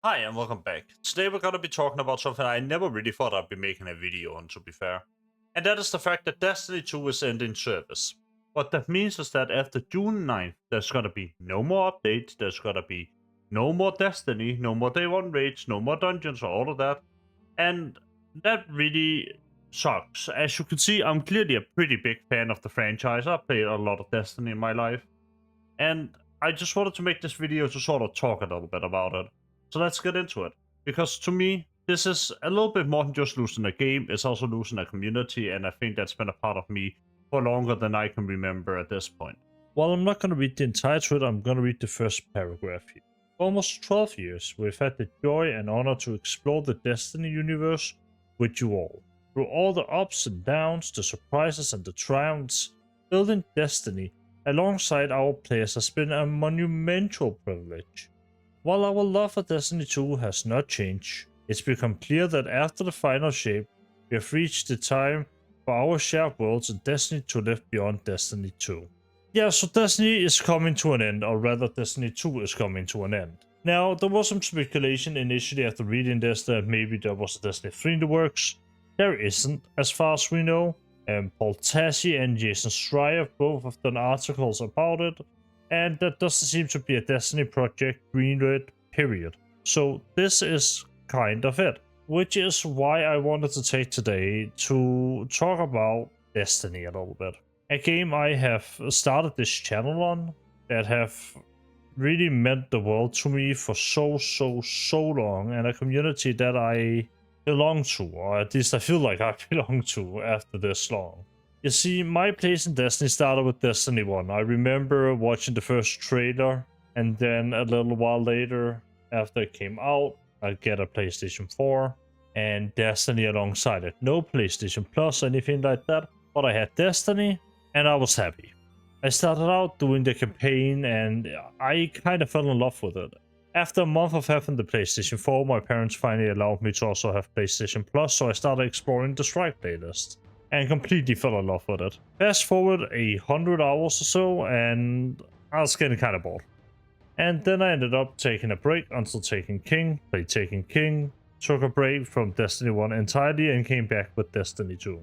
Hi and welcome back. Today we're gonna be talking about something I never really thought I'd be making a video on, to be fair. And that is the fact that Destiny 2 is ending service. What that means is that after June 9th, there's gonna be no more updates, there's gonna be no more Destiny, no more day 1 raids, no more dungeons or all of that. And that really sucks. As you can see, I'm clearly a pretty big fan of the franchise. I've played a lot of Destiny in my life. And I just wanted to make this video to sort of talk a little bit about it. So let's get into it. Because to me, this is a little bit more than just losing a game, it's also losing a community, and I think that's been a part of me for longer than I can remember at this point. While I'm not going to read the entire tweet, I'm going to read the first paragraph here. For almost 12 years, we've had the joy and honor to explore the Destiny universe with you all. Through all the ups and downs, the surprises and the triumphs, building Destiny alongside our players has been a monumental privilege. While our love for Destiny 2 has not changed, it's become clear that after the final shape, we have reached the time for our shared worlds and Destiny to live beyond Destiny 2. Yeah, so Destiny is coming to an end, or rather Destiny 2 is coming to an end. Now, there was some speculation initially after reading this that maybe there was a Destiny 3 in the works. There isn't, as far as we know. Paul Tassi and Jason Schreier both have done articles about it, and that doesn't seem to be a Destiny project greenlit, period. So this is kind of it, which is why I wanted to take today to talk about Destiny a little bit. A game I have started this channel on that have really meant the world to me for so long, and a community that I belong to, or at least I feel like I belong to after this long. You see, my place in Destiny started with Destiny 1. I remember watching the first trailer, and then a little while later, after it came out, I get a PlayStation 4 and Destiny alongside it. No PlayStation Plus, anything like that, but I had Destiny and I was happy. I started out doing the campaign and I kind of fell in love with it. After a month of having the PlayStation 4, my parents finally allowed me to also have PlayStation Plus, so I started exploring the Strike playlist and completely fell in love with it. Fast forward 100 hours or so, and I was getting kind of bored. And then I ended up taking a break until Taken King, played Taken King, took a break from Destiny 1 entirely, and came back with Destiny 2.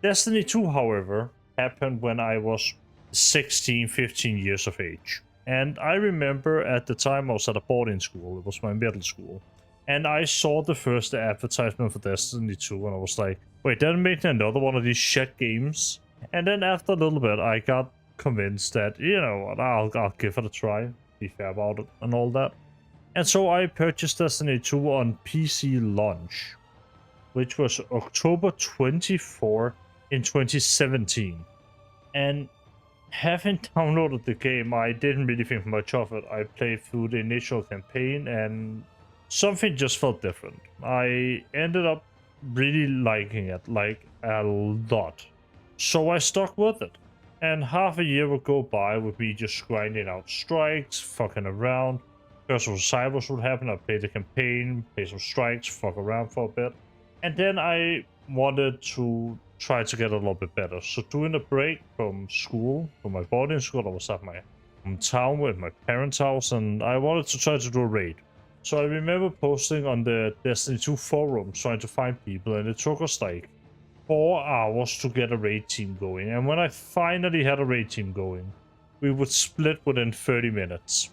Destiny 2, however, happened when I was 16, 15 years of age. And I remember at the time I was at a boarding school, it was my middle school. And I saw the first advertisement for Destiny 2 and I was like, wait, they're making another one of these shit games? And then after a little bit, I got convinced that, you know what, I'll give it a try, be fair about it and all that. And so I purchased Destiny 2 on PC launch, which was October 24 in 2017. And having downloaded the game, I didn't really think much of it. I played through the initial campaign and something just felt different. I ended up really liking it, like a lot. So I stuck with it. And half a year would go by with me just grinding out strikes, fucking around. First of all, Cybers would happen, I'd play the campaign, play some strikes, fuck around for a bit. And then I wanted to try to get a little bit better. So during the break from school, from my boarding school, I was at my hometown with my parents' house, and I wanted to try to do a raid. So I remember posting on the Destiny 2 forum trying to find people, and it took us like 4 hours to get a raid team going. And when I finally had a raid team going, we would split within 30 minutes.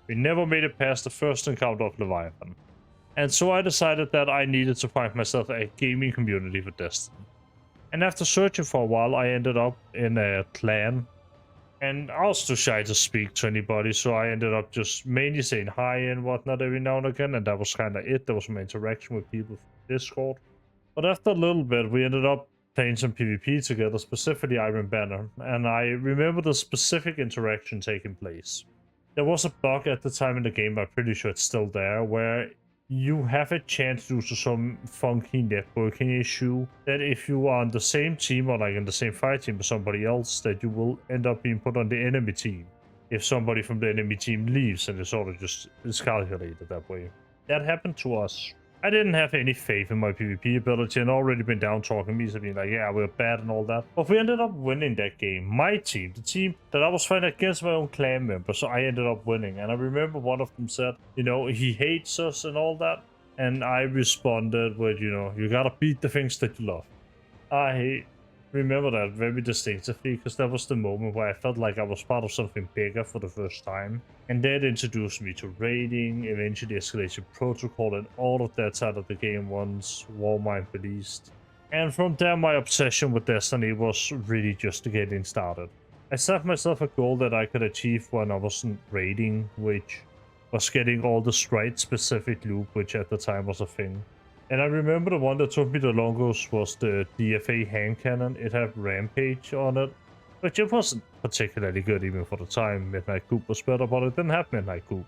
We never made it past the first encounter of Leviathan. And so I decided that I needed to find myself a gaming community for Destiny. And after searching for a while, I ended up in a clan. And I was too shy to speak to anybody, so I ended up just mainly saying hi and whatnot every now and again, and that was kind of it. There was some interaction with people from Discord. But after a little bit, we ended up playing some PvP together, specifically Iron Banner, and I remember the specific interaction taking place. There was a bug at the time in the game, I'm pretty sure it's still there, where you have a chance due to some funky networking issue that if you are on the same team or like in the same fight team with somebody else, that you will end up being put on the enemy team if somebody from the enemy team leaves, and it sort of just is calculated that way. That happened to us. I didn't have any faith in my PvP ability and already been down talking me to being like, yeah, we're bad and all that. But we ended up winning that game. My team, the team that I was fighting against my own clan member, so I ended up winning. And I remember one of them said, you know, he hates us and all that. And I responded with, you know, you gotta beat the things that you love. I remember that very distinctively because that was the moment where I felt like I was part of something bigger for the first time. And that introduced me to raiding, eventually escalation protocol, and all of that side of the game once Warmind released. And from there, my obsession with Destiny was really just getting started. I set myself a goal that I could achieve when I wasn't raiding, which was getting all the stride-specific loot, which at the time was a thing. And I remember the one that took me the longest was the DFA hand cannon. It had Rampage on it, which it wasn't particularly good even for the time. Midnight Coop was better, but it didn't have Midnight Coop.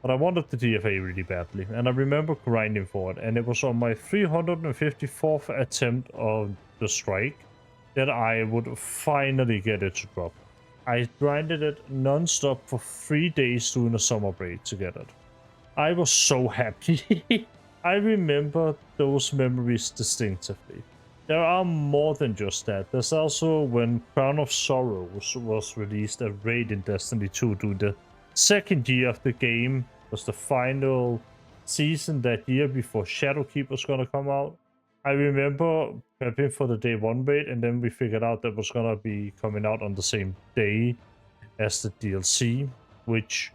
But I wanted the DFA really badly, and I remember grinding for it, and it was on my 354th attempt on the strike that I would finally get it to drop. I grinded it non-stop for 3 days during a summer break to get it. I was so happy. I remember those memories distinctively. There are more than just that. There's also when Crown of Sorrows was released a raid in Destiny 2 during the second year of the game. It was the final season that year before Shadowkeep was gonna come out. I remember prepping for the day 1 raid, and then we figured out that it was gonna be coming out on the same day as the DLC, which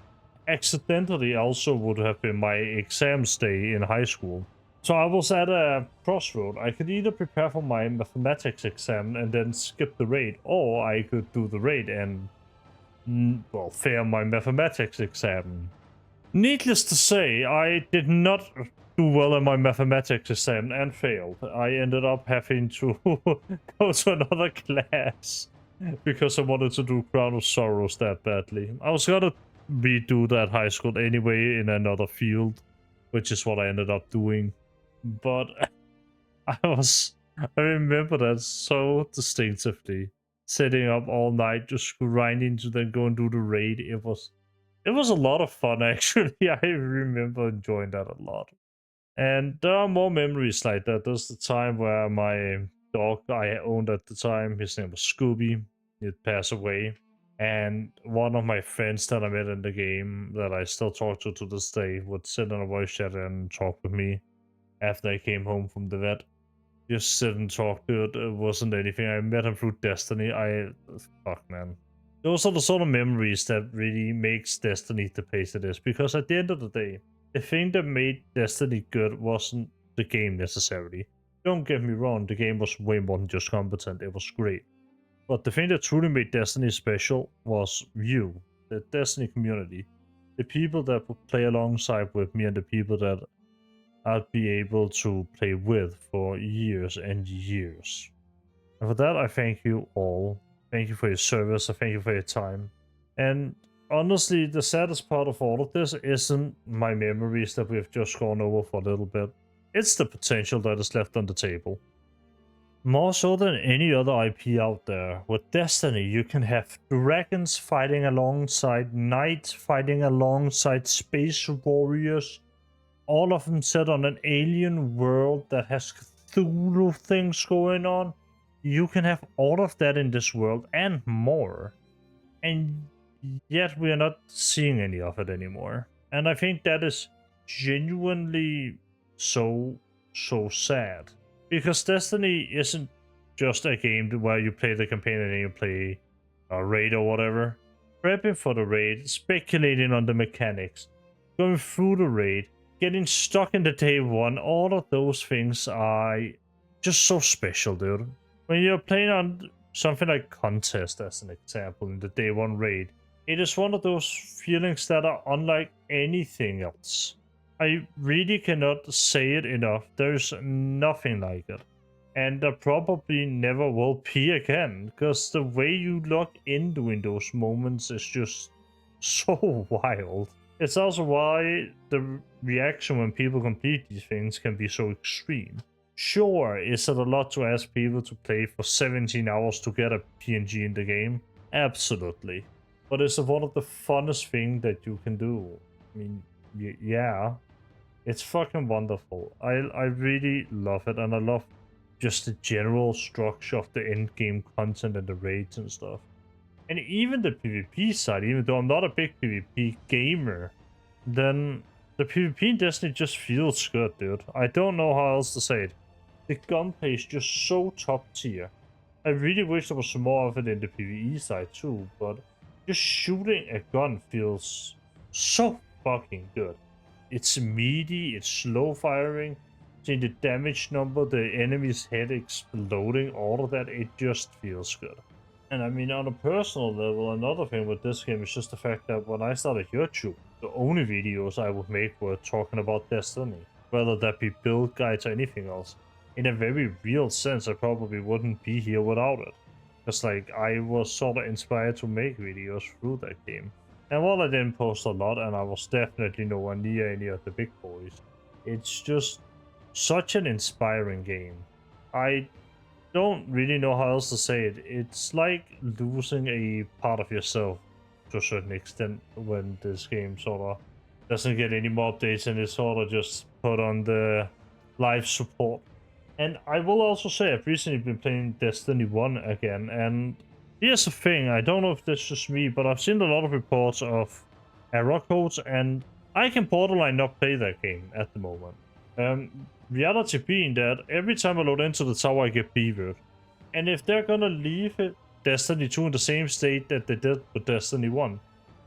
accidentally also would have been my exams day in high school. So I was at a crossroad. I could either prepare for my mathematics exam and then skip the raid, or I could do the raid and, well, fail my mathematics exam. Needless to say, I did not do well in my mathematics exam and failed. I ended up having to go to another class because I wanted to do Crown of Sorrows that badly. I was gonna redo that high school anyway in another field, which is what I ended up doing. But I remember that so distinctively. Sitting up all night, just grinding to then go and do the raid. It was a lot of fun, actually. I remember enjoying that a lot. And there are more memories like that. There's the time where my dog I owned at the time, his name was Scooby, he'd pass away. And one of my friends that I met in the game that I still talk to this day would sit in a voice chat and talk with me after I came home from the vet. Just sit and talk, dude. It wasn't anything. I met him through Destiny. Fuck, man. Those are the sort of memories that really makes Destiny the pace it is. Because at the end of the day, the thing that made Destiny good wasn't the game necessarily. Don't get me wrong, the game was way more than just competent. It was great. But the thing that truly made Destiny special was you, the Destiny community, the people that would play alongside with me, and the people that I'd be able to play with for years and years. And for that, I thank you all. Thank you for your service. I thank you for your time. And honestly, the saddest part of all of this isn't my memories that we've just gone over for a little bit. It's the potential that is left on the table. More so than any other IP out there, with Destiny you can have dragons fighting alongside knights, fighting alongside space warriors, all of them set on an alien world that has Cthulhu things going on. You can have all of that in this world and more. And yet we are not seeing any of it anymore. And I think that is genuinely so sad. Because Destiny isn't just a game where you play the campaign and then you play a raid or whatever. Prepping for the raid, speculating on the mechanics, going through the raid, getting stuck in the day 1, all of those things are just so special, dude. When you're playing on something like Contest, as an example, in the day 1 raid, it is one of those feelings that are unlike anything else. I really cannot say it enough. There's nothing like it. And there probably never will be again, because the way you lock in during those moments is just so wild. It's also why the reaction when people complete these things can be so extreme. Sure, is it a lot to ask people to play for 17 hours to get a PNG in the game? Absolutely. But it's one of the funnest things that you can do. I mean, yeah. It's fucking wonderful. I really love it, and I love just the general structure of the end game content and the raids and stuff. And even the PvP side, even though I'm not a big PvP gamer, then the PvP in Destiny just feels good, dude. I don't know how else to say it. The gunplay is just so top tier. I really wish there was some more of it in the PvE side too, but just shooting a gun feels so fucking good. It's meaty, it's slow firing, seeing the damage number, the enemy's head exploding, all of that, it just feels good. And I mean, on a personal level, another thing with this game is just the fact that when I started YouTube, the only videos I would make were talking about Destiny, whether that be build guides or anything else. In a very real sense, I probably wouldn't be here without it. Because, like, I was sort of inspired to make videos through that game. And while I didn't post a lot, and I was definitely nowhere near any of the big boys, it's just such an inspiring game. I don't really know how else to say it. It's like losing a part of yourself to a certain extent when this game sort of doesn't get any more updates and it's sort of just put on the live support. And I will also say I've recently been playing Destiny 1 again, and here's the thing, I don't know if this is just me, but I've seen a lot of reports of error codes, and I can borderline not play that game at the moment. Reality being that every time I load into the tower I get beavered. And if they're gonna leave it Destiny 2 in the same state that they did with Destiny 1,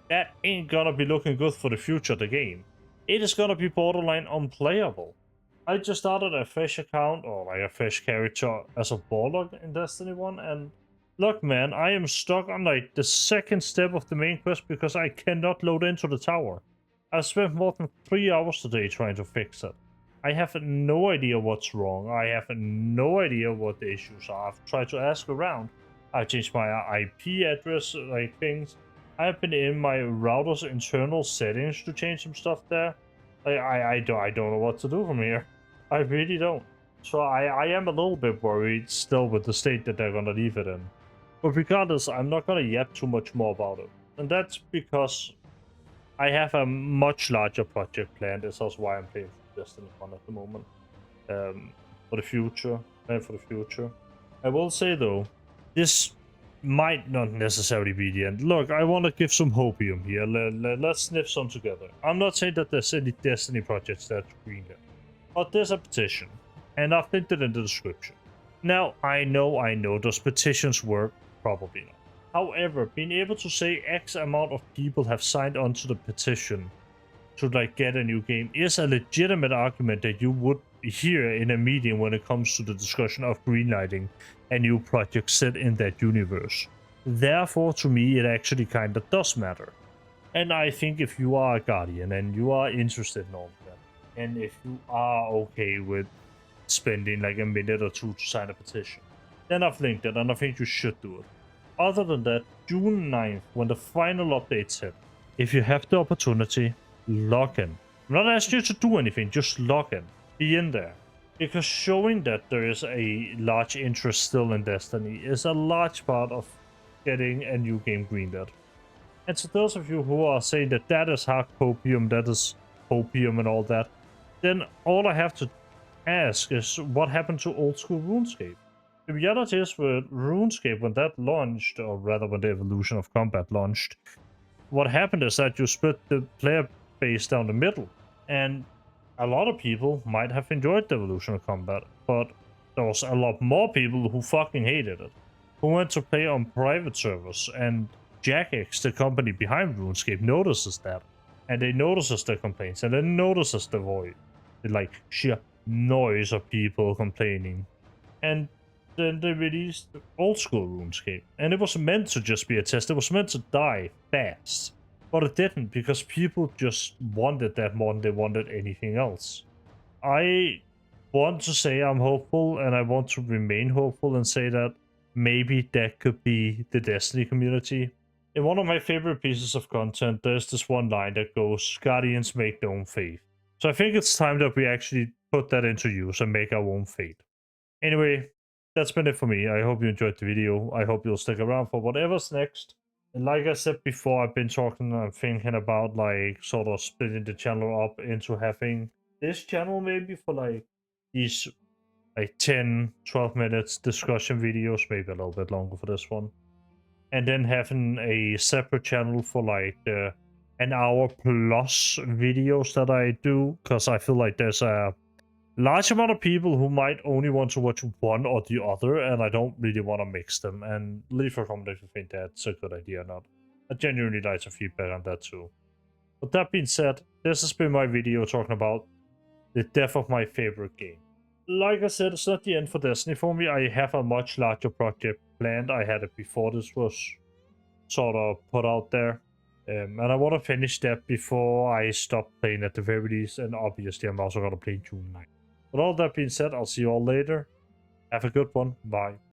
that ain't gonna be looking good for the future of the game. It is gonna be borderline unplayable. I just started a fresh account, or like a fresh character as a warlock in Destiny 1, and look man, I am stuck on like the second step of the main quest because I cannot load into the tower. I've spent more than 3 hours today trying to fix it. I have no idea what's wrong. I have no idea what the issues are. I've tried to ask around. I've changed my IP address, like things. I've been in my router's internal settings to change some stuff there. I don't know what to do from here. I really don't. So I am a little bit worried still with the state that they're gonna leave it in. But regardless, I'm not gonna yap too much more about it. And that's because I have a much larger project planned. This is why I'm playing Destiny 1 at the moment. For the future. I will say though, this might not necessarily be the end. Look, I want to give some hopium here. Let's sniff some together. I'm not saying that there's any Destiny projects that are greenlit. But there's a petition, and I've linked it in the description. Now, I know, does petitions work? Probably not. However, being able to say X amount of people have signed on to the petition to like get a new game is a legitimate argument that you would hear in a meeting when it comes to the discussion of greenlighting a new project set in that universe. Therefore, to me, it actually kind of does matter. And I think if you are a Guardian and you are interested in all of that, and if you are okay with spending like a minute or two to sign a petition, then I've linked it and I think you should do it. Other than that, June 9th, when the final updates hit, if you have the opportunity, log in. I'm not asking you to do anything, just log in. Be in there. Because showing that there is a large interest still in Destiny is a large part of getting a new game greenlit. And to those of you who are saying that that is hard copium, that is opium and all that, then all I have to ask is what happened to old school RuneScape? The reality is with RuneScape, when that launched, or rather when the Evolution of Combat launched, what happened is that you split the player base down the middle, and a lot of people might have enjoyed the Evolution of Combat, but there was a lot more people who fucking hated it, who went to play on private servers, and Jagex, the company behind RuneScape, notices that, and they notices the complaints, and then notices the void, the like sheer noise of people complaining, and then they released old school RuneScape, and it was meant to just be a test. It was meant to die fast, but it didn't because people just wanted that more than they wanted anything else. I want to say I'm hopeful, and I want to remain hopeful and say that maybe that could be the Destiny community. In one of my favorite pieces of content, there's this one line that goes, "Guardians make their own fate." So I think it's time that we actually put that into use and make our own fate. Anyway, that's been it for me. I hope you enjoyed the video. I hope you'll stick around for whatever's next. And like I said before, I've been talking and thinking about like sort of splitting the channel up into having this channel maybe for like these like 10, 12 minutes discussion videos, maybe a little bit longer for this one. And then having a separate channel for like the an hour plus videos that I do, because I feel like there's a large amount of people who might only want to watch one or the other, and I don't really want to mix them. And leave a comment if you think that's a good idea or not. I genuinely like some feedback on that too. But that being said, this has been my video talking about the death of my favorite game. Like I said, it's not the end for Destiny for me. I have a much larger project planned. I had it before this was sort of put out there. And I want to finish that before I stop playing at the very least. And obviously, I'm also going to play June 9th. But all that being said, I'll see you all later. Have a good one. Bye.